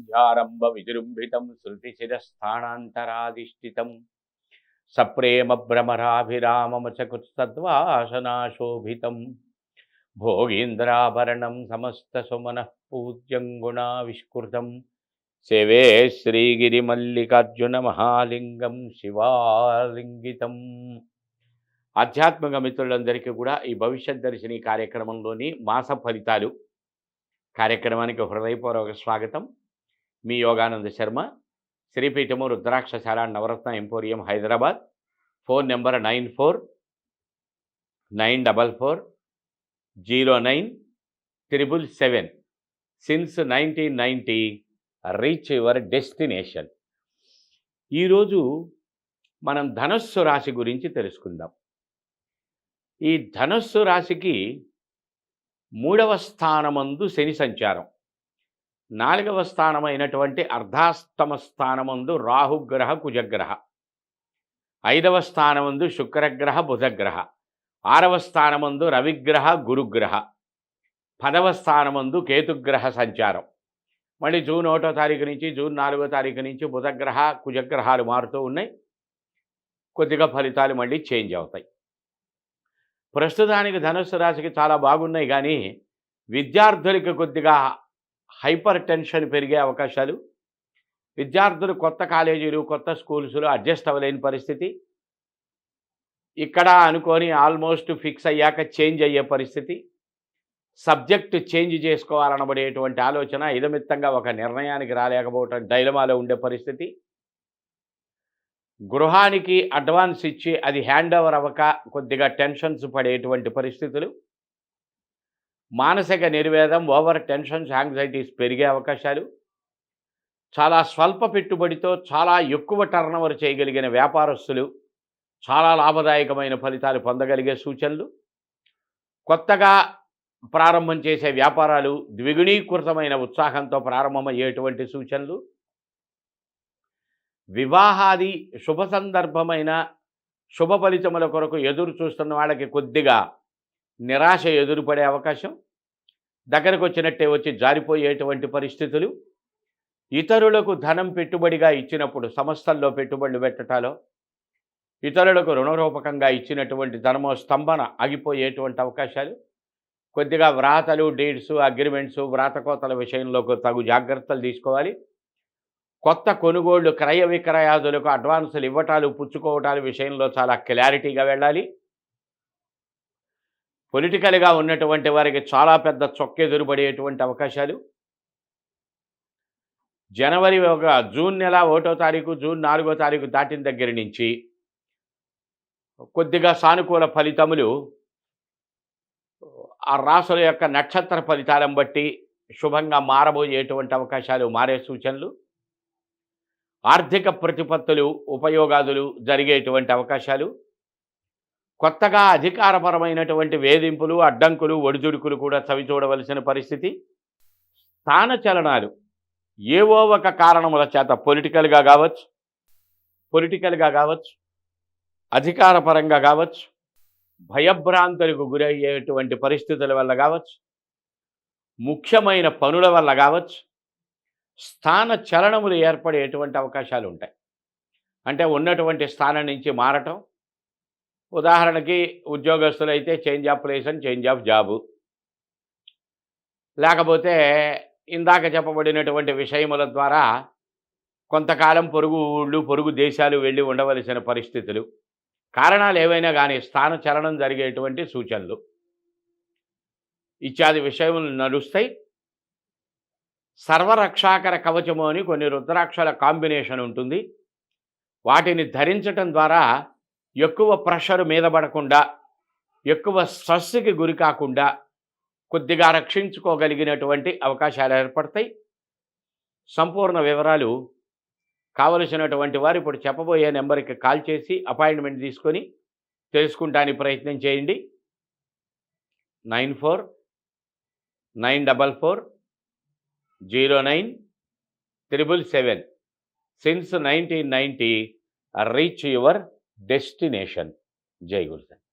విద్యారంభ విజృంభితం శృతిశిరస్థానాంతరాధిష్ఠితం సప్రేమ భ్రమరాభిరామమచకుత్సద్వాసనాశోభితం భోగీంద్రాభరణం సమస్త సుమన పూజ్యం గుణావిష్కృతం సేవే శ్రీగిరిమల్లికార్జున మహాలింగం శివాలింగితం. ఆధ్యాత్మిక మిత్రులందరికీ కూడా ఈ భవిష్యత్ దర్శిని కార్యక్రమంలోని మాస ఫలితాలు కార్యక్రమానికి హృదయపూర్వక స్వాగతం. మీ Yogananda Sharma, Sripeethamu Rudrakshashala Navaratna emporium Hyderabad. Phone number 9494097777. Since 1990 reach your destination. ఈరోజు మనం ధనస్సు రాశి గురించి తెలుసుకుందాం. ఈ ధనస్సు రాశికి 3వ స్థానమందు శని సంచారం, 4వ స్థానమైనటువంటి అర్ధాష్టమ స్థానమందు రాహుగ్రహ కుజగ్రహ, 5వ స్థానమందు శుక్రగ్రహ బుధగ్రహ, 6వ స్థానమందు రవిగ్రహ గురుగ్రహ, 10వ స్థానమందు కేతుగ్రహ సంచారం. మళ్ళీ జూన్ 1వ తారీఖు నుంచి జూన్ 4వ తారీఖు నుంచి బుధగ్రహ కుజగ్రహాలు మారుతూ ఉన్నాయి. కొద్దిగా ఫలితాలు మళ్ళీ చేంజ్ అవుతాయి. ప్రస్తుతానికి ధనుస్సు రాశికి చాలా బాగున్నాయి, కానీ విద్యార్థులకి కొద్దిగా హైపర్ టెన్షన్ పెరిగే అవకాశాలు, విద్యార్థులు కొత్త కాలేజీలు కొత్త స్కూల్స్లో అడ్జస్ట్ అవ్వలేని పరిస్థితి, ఇక్కడ అనుకొని ఆల్మోస్ట్ ఫిక్స్ అయ్యాక చేంజ్ అయ్యే పరిస్థితి, సబ్జెక్ట్ చేంజ్ చేసుకోవాలనబడేటువంటి ఆలోచన ఇదమిత్తంగా ఒక నిర్ణయానికి రాలేకపోవటం, డైలమాలో ఉండే పరిస్థితి, గృహానికి అడ్వాన్స్ ఇచ్చి అది హ్యాండ్ ఓవర్ అవ్వక కొద్దిగా టెన్షన్స్ పడేటువంటి పరిస్థితులు, మానసిక నిర్వేదం, ఓవర్ టెన్షన్స్, యాంగ్జైటీస్ పెరిగే అవకాశాలు, చాలా స్వల్ప పెట్టుబడితో చాలా ఎక్కువ టర్నోవర్ చేయగలిగిన వ్యాపారస్తులు చాలా లాభదాయకమైన ఫలితాలు పొందగలిగే సూచనలు, కొత్తగా ప్రారంభం చేసే వ్యాపారాలు ద్విగుణీకృతమైన ఉత్సాహంతో ప్రారంభమయ్యేటువంటి సూచనలు, వివాహాది శుభ సందర్భమైన శుభ ఫలితముల కొరకు ఎదురు చూస్తున్న వాళ్ళకి కొద్దిగా నిరాశ ఎదురుపడే అవకాశం, దగ్గరకు వచ్చినట్టే వచ్చి జారిపోయేటువంటి పరిస్థితులు, ఇతరులకు ధనం పెట్టుబడిగా ఇచ్చినప్పుడు సంస్థల్లో పెట్టుబడులు పెట్టటాలో, ఇతరులకు రుణరూపకంగా ఇచ్చినటువంటి ధనమో స్తంభన ఆగిపోయేటువంటి అవకాశాలు, కొద్దిగా వ్రాతలు, డీడ్స్, అగ్రిమెంట్స్, వ్రాతకోతల విషయంలో తగు జాగ్రత్తలు తీసుకోవాలి. కొత్త కొనుగోళ్లు, క్రయ విక్రయాదులకు అడ్వాన్సులు ఇవ్వటాలు పుచ్చుకోవటాల విషయంలో చాలా క్లారిటీగా వెళ్ళాలి. పొలిటికల్గా ఉన్నటువంటి వారికి చాలా పెద్ద చొక్కెదురుపడేటువంటి అవకాశాలు, జూన్ నెల 1వ తారీఖు జూన్ 4వ తారీఖు దాటిన దగ్గర నుంచి కొద్దిగా సానుకూల ఫలితములు ఆ రాసుల యొక్క నక్షత్ర ఫలితాలను బట్టి శుభంగా మారబోయేటువంటి అవకాశాలు, మారే సూచనలు, ఆర్థిక ప్రతిపత్తులు, ఉపయోగాదులు జరిగేటువంటి అవకాశాలు, కొత్తగా అధికారపరమైనటువంటి వేధింపులు, అడ్డంకులు, ఒడిదుడుకులు కూడా చవిచూడవలసిన పరిస్థితి, స్థానచలనాలు ఏవో ఒక కారణముల చేత పొలిటికల్గా కావచ్చు, అధికారపరంగా కావచ్చు, భయభ్రాంతులకు గురయ్యేటువంటి పరిస్థితుల వల్ల కావచ్చు, ముఖ్యమైన పనుల వల్ల కావచ్చు, స్థాన చలనములు ఏర్పడేటువంటి అవకాశాలు ఉంటాయి. అంటే ఉన్నటువంటి స్థానం నుంచి మారటం, ఉదాహరణకి ఉద్యోగస్తులైతే change of place and change of job, లేకపోతే ఇందాక చెప్పబడినటువంటి విషయముల ద్వారా కొంతకాలం పొరుగు ఊళ్ళు, పొరుగు దేశాలు వెళ్ళి ఉండవలసిన పరిస్థితులు, కారణాలు ఏవైనా కానీ స్థాన చలనం జరిగేటువంటి సూచనలు ఇత్యాది విషయములు నడుస్తాయి. సర్వరక్షాకర కవచము అని కొన్ని రుద్రాక్షల కాంబినేషన్ ఉంటుంది. వాటిని ధరించటం ద్వారా ఎక్కువ ప్రెషర్ మీద పడకుండా, ఎక్కువ స్ట్రెస్కి గురి కాకుండా కొద్దిగా రక్షించుకోగలిగినటువంటి అవకాశాలు ఏర్పడతాయి. సంపూర్ణ వివరాలు కావలసినటువంటి వారు ఇప్పుడు చెప్పబోయే నెంబర్కి కాల్ చేసి అపాయింట్మెంట్ తీసుకొని తెలుసుకుంటానికి ప్రయత్నం చేయండి. 9494097777. Since 1990 reach your destination. జై గురు.